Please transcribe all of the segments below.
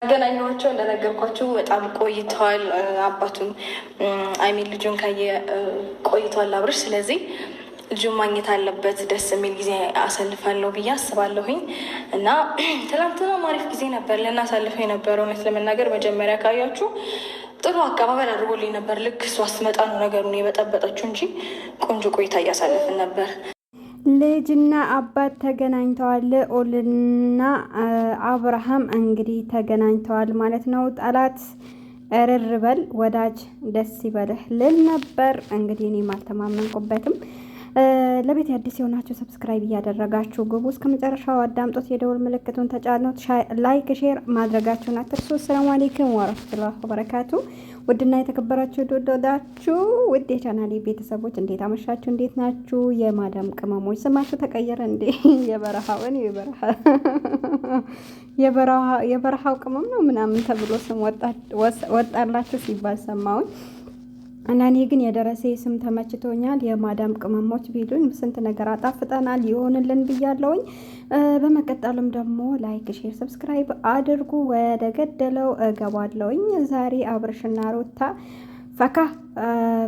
ያገናኘኋቸው እንደነገርኳችሁ በጣም ቆይተዋል። አባቱን አይሚን ልጁን ካየ ቆይተዋል አብርሽ። ስለዚህ ልጁን ማግኘት አለበት። ደስ የሚል ጊዜ አሳልፋለሁ ብዬ አስባለሁኝ እና ትናንትና አሪፍ ጊዜ ነበር ልናሳልፈው የነበረው። እውነት ለመናገር መጀመሪያ ካያችሁ ጥሩ አቀባበል አድርጎልኝ ነበር። ልክ እሷ ስትመጣ ነው ነገሩን የበጠበጠችው እንጂ ቆንጆ ቆይታ እያሳለፍን ነበር። ልጅና አባት ተገናኝተዋል። ልዑልና አብርሃም እንግዲህ ተገናኝተዋል ማለት ነው። ጠላት እርር በል ወዳጅ ደስ ይበልህ ልል ነበር። እንግዲህ እኔም አልተማመንኩበትም። ለቤት አዲስ የሆናችሁ ሰብስክራይብ እያደረጋችሁ ግቡ። እስከ መጨረሻው አዳምጦት የደወል ምልክቱን ተጫኑት። ላይክ ሼር ማድረጋችሁን አትርሱ። ሰላም አለይኩም ወራህመቱላሂ ወበረካቱ። ውድና የተከበራችሁ ተወዳችሁ ውድ የቻናሌ ቤተሰቦች እንዴት አመሻችሁ? እንዴት ናችሁ? የማዳም ቅመሞች ስማችሁ ተቀየረ እንዴ? የበረሃው ቅመም ነው ምናምን ተብሎ ስም ወጣላችሁ ሲባል ሰማሁኝ። እና እኔ ግን የደረሴ ስም ተመችቶኛል። የማዳም ቅመሞች ቢሉኝ ስንት ነገር አጣፍጠናል ይሆንልን ብያለውኝ። በመቀጠልም ደግሞ ላይክ ሼር ሰብስክራይብ አድርጉ። ወደ ገደለው እገባለውኝ። ዛሬ አብርሽና ሩታ ፈካ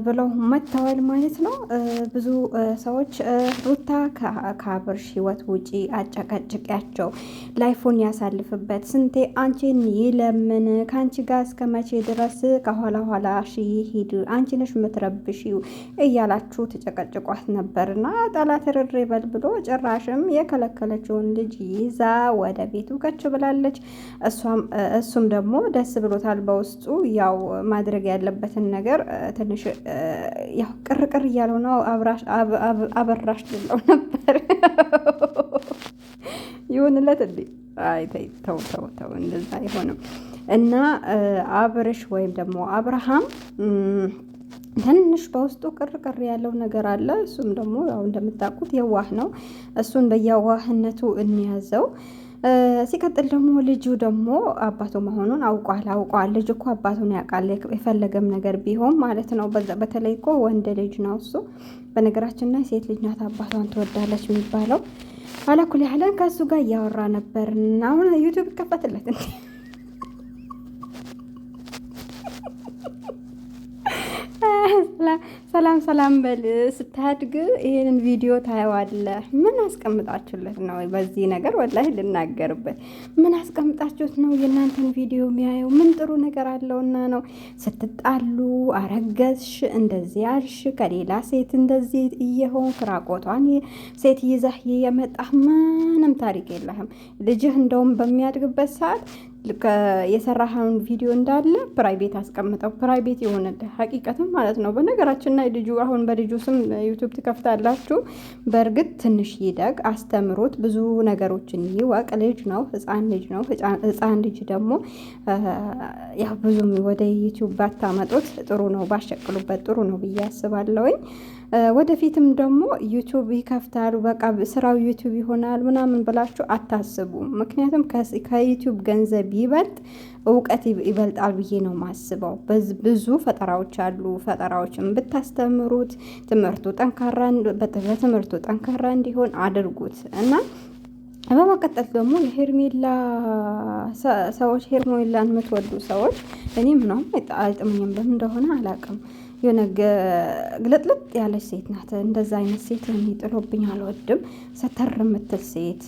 ብለው መጥተዋል ማለት ነው። ብዙ ሰዎች ሩታ ከአብርሽ ህይወት ውጪ አጨቀጭቂያቸው ላይፎን ያሳልፍበት ስንቴ አንቺን ይለምን ከአንቺ ጋር እስከ መቼ ድረስ ከኋላ ኋላ ሂድ አንቺ ነሽ የምትረብሺው እያላችሁ ተጨቀጭቋት ነበርና ጠላት ርር ይበል ብሎ ጭራሽም የከለከለችውን ልጅ ይዛ ወደ ቤቱ ከች ብላለች። እሱም ደግሞ ደስ ብሎታል በውስጡ። ያው ማድረግ ያለበትን ነገር ትንሽ ያው ቅርቅር እያለው ነው። አበራሽ ልለው ነበር ይሁንለት እንዴ? አይ ተው እንደዛ አይሆንም። እና አብርሽ ወይም ደግሞ አብርሃም ትንሽ በውስጡ ቅርቅር ያለው ነገር አለ። እሱም ደግሞ ያው እንደምታውቁት የዋህ ነው። እሱን በየዋህነቱ እንያዘው። ሲቀጥል ደግሞ ልጁ ደግሞ አባቱ መሆኑን አውቋል። ልጅ እኮ አባቱን ያውቃል የፈለገም ነገር ቢሆን ማለት ነው። በተለይ እኮ ወንድ ልጅ ነው እሱ። በነገራችን ላይ ሴት ልጅ ናት አባቷን ትወዳለች የሚባለው። አላኩል ያህለን ከእሱ ጋር እያወራ ነበር። አሁን ዩቲዩብ ይከፈትለት እንዴ? ሰላም በል። ስታድግ ይሄንን ቪዲዮ ታየዋለህ። ምን አስቀምጣችሁለት ነው? በዚህ ነገር ወላሂ ልናገርበት። ምን አስቀምጣችሁት ነው የእናንተን ቪዲዮ የሚያየው? ምን ጥሩ ነገር አለውና ነው? ስትጣሉ አረገዝሽ፣ እንደዚህ ያልሽ፣ ከሌላ ሴት እንደዚህ እየሆን ክራቆቷን ሴት ይዘህ የመጣህ ምንም ታሪክ የለህም። ልጅህ እንደውም በሚያድግበት ሰዓት የሰራኸውን ቪዲዮ እንዳለ ፕራይቬት አስቀምጠው። ፕራይቬት የሆነልህ ሀቂቀትም ማለት ነው። በነገራችን ላይ ልጁ አሁን በልጁ ስም ዩቱብ ትከፍታላችሁ። በእርግጥ ትንሽ ይደግ፣ አስተምሩት፣ ብዙ ነገሮችን ይወቅ። ልጅ ነው፣ ህፃን ልጅ ነው። ህፃን ልጅ ደግሞ ያው ብዙም ወደ ዩቱብ ባታመጡት ጥሩ ነው፣ ባሸቅሉበት ጥሩ ነው ብዬ አስባለሁኝ። ወደፊትም ደግሞ ዩቱብ ይከፍታሉ፣ በቃ ስራው ዩቱብ ይሆናል ምናምን ብላችሁ አታስቡ። ምክንያቱም ከዩቱብ ገንዘብ ይበልጥ እውቀት ይበልጣል ብዬ ነው ማስበው። ብዙ ፈጠራዎች አሉ። ፈጠራዎችን ብታስተምሩት በትምህርቱ ጠንካራ እንዲሆን አድርጉት እና በመቀጠል ደግሞ የሄርሜላ ሰዎች ሄርሜላን የምትወዱ ሰዎች እኔ ምናምን አይጥምኝም፣ ለምን እንደሆነ አላውቅም። የሆነ ግልጥልጥ ያለች ሴት ናት። እንደዛ አይነት ሴት የሚጥሎብኝ አልወድም። ሰተር የምትል ሴት፣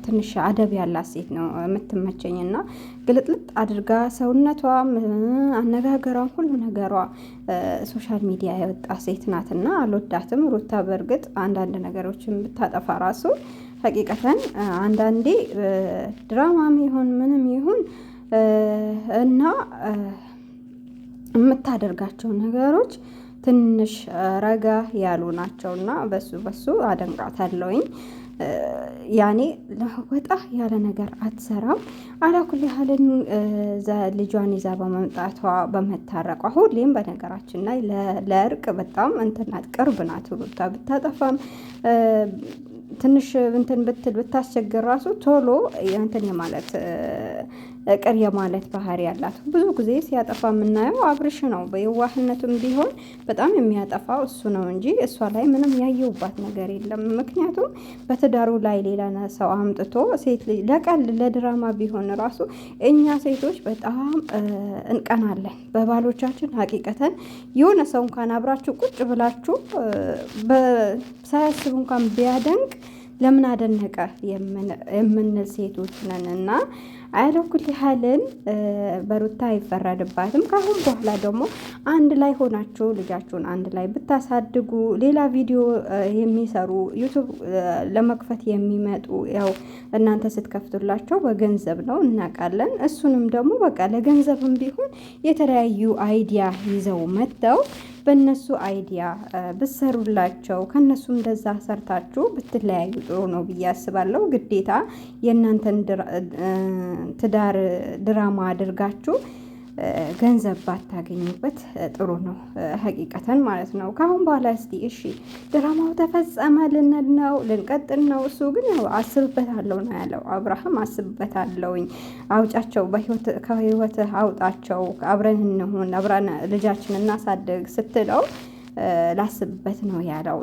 ትንሽ አደብ ያላት ሴት ነው የምትመቸኝና ግልጥልጥ አድርጋ ሰውነቷ፣ አነጋገሯ፣ ሁሉ ነገሯ ሶሻል ሚዲያ የወጣ ሴት ናትና አልወዳትም። ሩታ በእርግጥ አንዳንድ ነገሮችን ብታጠፋ ራሱ ሀቂቀተን አንዳንዴ ድራማም ይሁን ምንም ይሁን እና የምታደርጋቸው ነገሮች ትንሽ ረጋ ያሉ ናቸውና በሱ አደንቃታለሁኝ። ያኔ ወጣ ያለ ነገር አትሰራም። አላኩል ያህልን ልጇን ይዛ በመምጣቷ በመታረቋ ሁሌም በነገራችን ላይ ለእርቅ በጣም እንትናት ቅርብ ናት። ሩታ ብታጠፋም ትንሽ እንትን ብታስቸግር ራሱ ቶሎ እንትን የማለት ቅር የማለት ባህሪ ያላት። ብዙ ጊዜ ሲያጠፋ የምናየው አብርሽ ነው። በየዋህነቱም ቢሆን በጣም የሚያጠፋው እሱ ነው እንጂ እሷ ላይ ምንም ያየውባት ነገር የለም። ምክንያቱም በትዳሩ ላይ ሌላ ሰው አምጥቶ ሴት ልጅ ለቀል ለድራማ ቢሆን ራሱ እኛ ሴቶች በጣም እንቀናለን በባሎቻችን። ሀቂቀተን የሆነ ሰው እንኳን አብራችሁ ቁጭ ብላችሁ ሳያስብ እንኳን ቢያደንቅ ለምን አደነቀ የምንል ሴቶች ነን። እና አያለኩል ያህልን በሩታ አይፈረድባትም። ካሁን በኋላ ደግሞ አንድ ላይ ሆናችሁ ልጃችሁን አንድ ላይ ብታሳድጉ፣ ሌላ ቪዲዮ የሚሰሩ ዩቱብ ለመክፈት የሚመጡ ያው እናንተ ስትከፍቱላቸው በገንዘብ ነው እናውቃለን። እሱንም ደግሞ በቃ ለገንዘብም ቢሆን የተለያዩ አይዲያ ይዘው መጥተው በእነሱ አይዲያ ብሰሩላቸው ከእነሱ እንደዛ ሰርታችሁ ብትለያዩ ጥሩ ነው ብዬ አስባለሁ። ግዴታ የእናንተን ትዳር ድራማ አድርጋችሁ ገንዘብ ባታገኙበት ጥሩ ነው፣ ሀቂቀተን ማለት ነው። ከአሁን በኋላ እስቲ እሺ ድራማው ተፈጸመ ልንል ነው ልንቀጥል ነው? እሱ ግን ያው አስብበታለሁ ነው ያለው። አብርሃም አስብበታለሁኝ፣ አውጫቸው፣ ከህይወት አውጣቸው፣ አብረን እንሁን፣ አብረን ልጃችን እናሳድግ ስትለው ላስብበት ነው ያለው።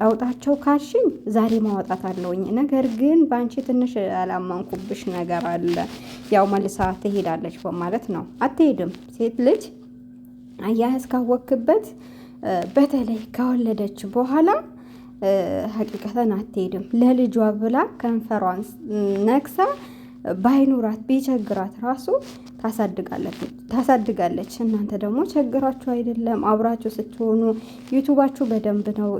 አውጣቸው ካልሽኝ ዛሬ ማውጣት አለውኝ። ነገር ግን በአንቺ ትንሽ ያላመንኩብሽ ነገር አለ። ያው መልሳ ትሄዳለች በማለት ነው። አትሄድም። ሴት ልጅ አያያዝ ካወክበት በተለይ ከወለደች በኋላ ሀቂቀተን አትሄድም። ለልጇ ብላ ከንፈሯን ነክሳ ባይኖራት ቢቸግራት ራሱ ታሳድጋለች። እናንተ ደግሞ ቸግራችሁ አይደለም፣ አብራችሁ ስትሆኑ ዩቱባችሁ በደንብ ነው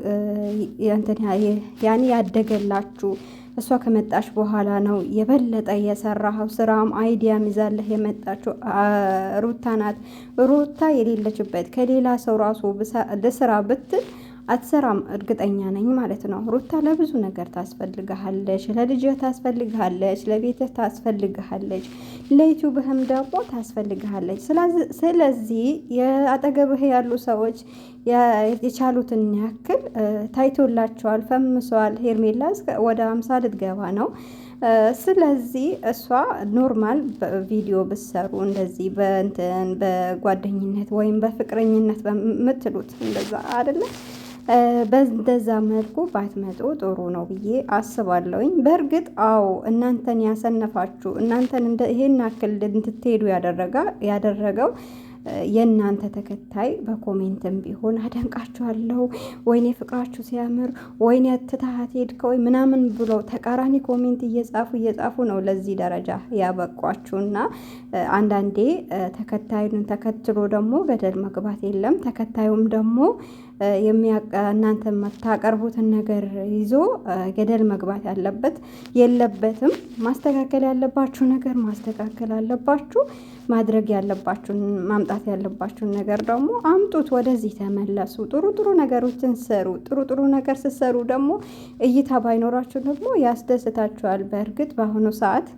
ያኔ ያደገላችሁ። እሷ ከመጣች በኋላ ነው የበለጠ የሰራኸው ስራም አይዲያም ይዛለህ የመጣችው ሩታ ናት። ሩታ የሌለችበት ከሌላ ሰው ራሱ ልስራ ብትል አትሰራም፣ እርግጠኛ ነኝ ማለት ነው። ሩታ ለብዙ ነገር ታስፈልግሃለች። ለልጅህ ታስፈልግሃለች፣ ለቤትህ ታስፈልግሃለች፣ ለዩቲዩብህም ደግሞ ታስፈልግሃለች። ስለዚህ የአጠገብህ ያሉ ሰዎች የቻሉትን ያክል ታይቶላቸዋል፣ ፈምሰዋል። ሄርሜላ ወደ 50 ልትገባ ነው። ስለዚህ እሷ ኖርማል ቪዲዮ ብሰሩ እንደዚህ በእንትን በጓደኝነት ወይም በፍቅረኝነት በምትሉት እንደዛ አይደለም፣ በእንደዛ መልኩ ባትመጡ ጥሩ ነው ብዬ አስባለሁኝ። በእርግጥ አዎ እናንተን ያሰነፋችሁ እናንተን ይሄን ያክል እንድትሄዱ ያደረገው የእናንተ ተከታይ በኮሜንትም ቢሆን አደንቃችኋለሁ፣ ወይኔ ፍቅራችሁ ሲያምር፣ ወይኔ ትታት ሄድከው ምናምን ብሎ ተቃራኒ ኮሜንት እየጻፉ ነው ለዚህ ደረጃ ያበቋችሁና አንዳንዴ ተከታዩን ተከትሎ ደግሞ ገደል መግባት የለም። ተከታዩም ደግሞ እናንተ የምታቀርቡትን ነገር ይዞ ገደል መግባት የለበትም። ማስተካከል ያለባችሁ ነገር ማስተካከል አለባችሁ። ማድረግ ያለባችሁን ማምጣት ያለባችሁን ነገር ደግሞ አምጡት። ወደዚህ ተመለሱ። ጥሩ ነገሮችን ሰሩ። ጥሩ ነገር ስትሰሩ ደግሞ እይታ ባይኖራችሁ ደግሞ ያስደስታችኋል። በእርግጥ በአሁኑ ሰዓት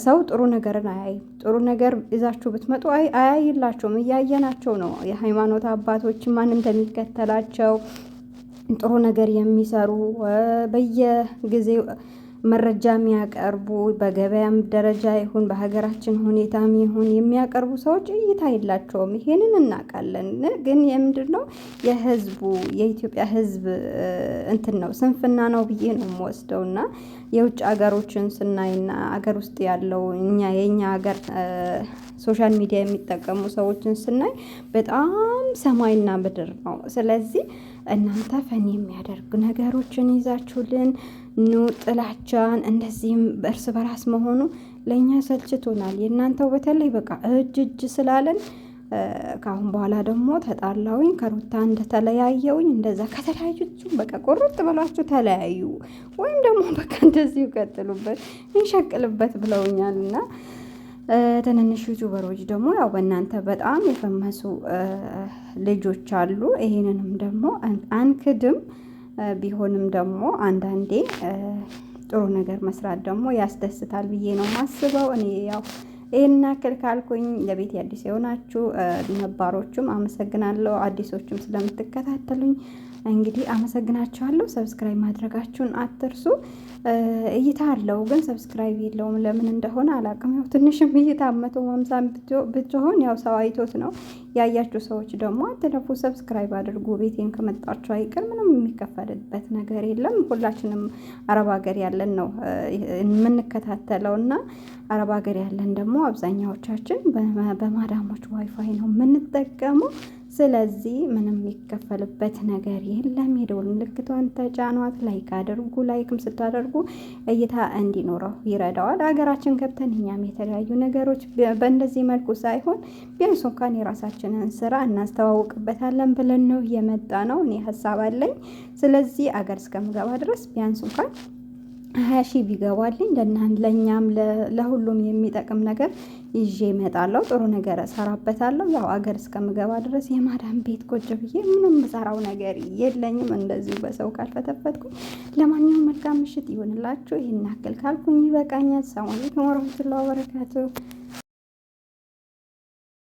ሰው ጥሩ ነገርን አያይም። ጥሩ ነገር ይዛችሁ ብትመጡ አያይላቸውም። እያየናቸው ነው። የሃይማኖት አባቶች ማን እንደሚከተላቸው ጥሩ ነገር የሚሰሩ በየጊዜው መረጃ የሚያቀርቡ በገበያም ደረጃ ይሁን በሀገራችን ሁኔታም ይሁን የሚያቀርቡ ሰዎች እይታ የላቸውም። ይሄንን እናውቃለን። ግን የምንድን ነው የኢትዮጵያ ሕዝብ እንትን ነው ስንፍና ነው ብዬ ነው የምወስደውና የውጭ ሀገሮችን ስናይና ሀገር ውስጥ ያለው የኛ ሀገር ሶሻል ሚዲያ የሚጠቀሙ ሰዎችን ስናይ በጣም ሰማይና ምድር ነው። ስለዚህ እናንተ ፈን የሚያደርግ ነገሮችን ይዛችሁልን ኑ። ጥላቻን እንደዚህም በእርስ በራስ መሆኑ ለእኛ ሰልችቶናል። የእናንተው በተለይ በቃ እጅ ስላለን ከአሁን በኋላ ደግሞ ተጣላውኝ ከሩታ እንደተለያየውኝ እንደዛ ከተለያዩችሁ በቃ ቆርጥ ብላችሁ ተለያዩ፣ ወይም ደግሞ በቃ እንደዚሁ ቀጥሉበት እንሸቅልበት ብለውኛል። እና ትንንሽ ዩቱበሮች ደግሞ ያው በእናንተ በጣም የፈመሱ ልጆች አሉ። ይሄንንም ደግሞ አንክድም። ቢሆንም ደግሞ አንዳንዴ ጥሩ ነገር መስራት ደግሞ ያስደስታል ብዬ ነው ማስበው። እኔ ያው ይህን ያክል ካልኩኝ ለቤት አዲስ የሆናችሁ ነባሮቹም አመሰግናለሁ። አዲሶቹም ስለምትከታተሉኝ እንግዲህ አመሰግናችኋለሁ። ሰብስክራይብ ማድረጋችሁን አትርሱ። እይታ አለው ግን ሰብስክራይብ የለውም። ለምን እንደሆነ አላውቅም። ያው ትንሽም እይታ 150 ብትሆን ያው ሰው አይቶት ነው። ያያችሁ ሰዎች ደግሞ አትለፉ፣ ሰብስክራይብ አድርጉ። ቤቴን ከመጣችሁ አይቀር ምንም የሚከፈልበት ነገር የለም። ሁላችንም አረብ ሀገር ያለን ነው የምንከታተለው እና አረብ ሀገር ያለን ደግሞ አብዛኛዎቻችን በማዳሞች ዋይፋይ ነው የምንጠቀመው። ስለዚህ ምንም የሚከፈልበት ነገር የለም። የደወል ምልክቷን ተጫኗት፣ ላይክ አድርጉ። ላይክም ስታደርጉ እይታ እንዲኖረው ይረዳዋል። ሀገራችን ገብተን እኛም የተለያዩ ነገሮች በእንደዚህ መልኩ ሳይሆን ቢያንስ እንኳን የራሳችንን ስራ እናስተዋውቅበታለን ብለን ነው የመጣ ነው። እኔ ሀሳብ አለኝ። ስለዚህ አገር እስከምገባ ድረስ ቢያንስ እንኳን 20 ሺህ ቢገባልኝ ለእኛም ለሁሉም የሚጠቅም ነገር ይዤ እመጣለሁ። ጥሩ ነገር እሰራበታለሁ። ያው አገር እስከምገባ ድረስ የማዳም ቤት ቁጭ ብዬ ምንም የምሰራው ነገር የለኝም፣ እንደዚሁ በሰው ካልፈተፈትኩኝ። ለማንኛውም መልካም ምሽት ይሆንላችሁ። ይህን ያክል ካልኩኝ ይበቃኛል። ሰላም አለይኩም ወረህመቱላሂ ወበረካቱሁ።